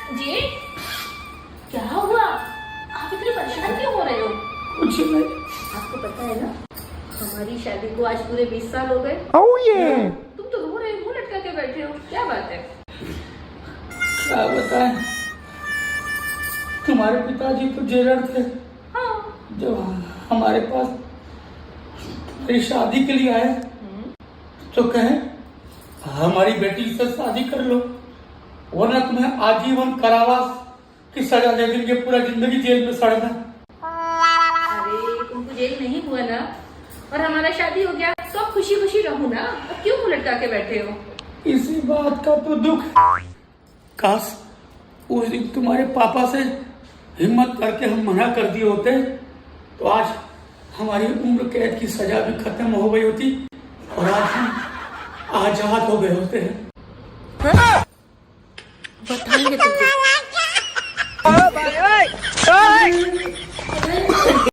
जी क्या हुआ? आप इतने परेशान क्यों हो रहे हो? कुछ नहीं। आपको पता है ना, हमारी शादी को आज पूरे 20 साल हो गए। तुम तो रो रहे हो, मुंह लटका के बैठे हो, क्या बात है? क्या बताएं, तुम्हारे पिताजी तो जेलर थे। हाँ। जब हमारे पास तुम्हारी शादी के लिए आए तो कहें हमारी बेटी से शादी कर लो, वरना तुम्हें आजीवन कारावास की सजा दे देंगे, पूरा जिंदगी जेल में सड़ना। अरे तुमको जेल नहीं हुआ ना, और हमारा शादी हो गया तो अब खुशी खुशी रहो ना। अब क्यों मुंह लटका के बैठे हो? इसी बात का तो दुख है। काश उस दिन तुम्हारे पापा से हिम्मत करके हम मना कर दिए होते तो आज हमारी उम्र कैद की सजा भी खत्म हो गई होती और आज हम आजाद हो गए होते हैं। बताएंगे तुमको।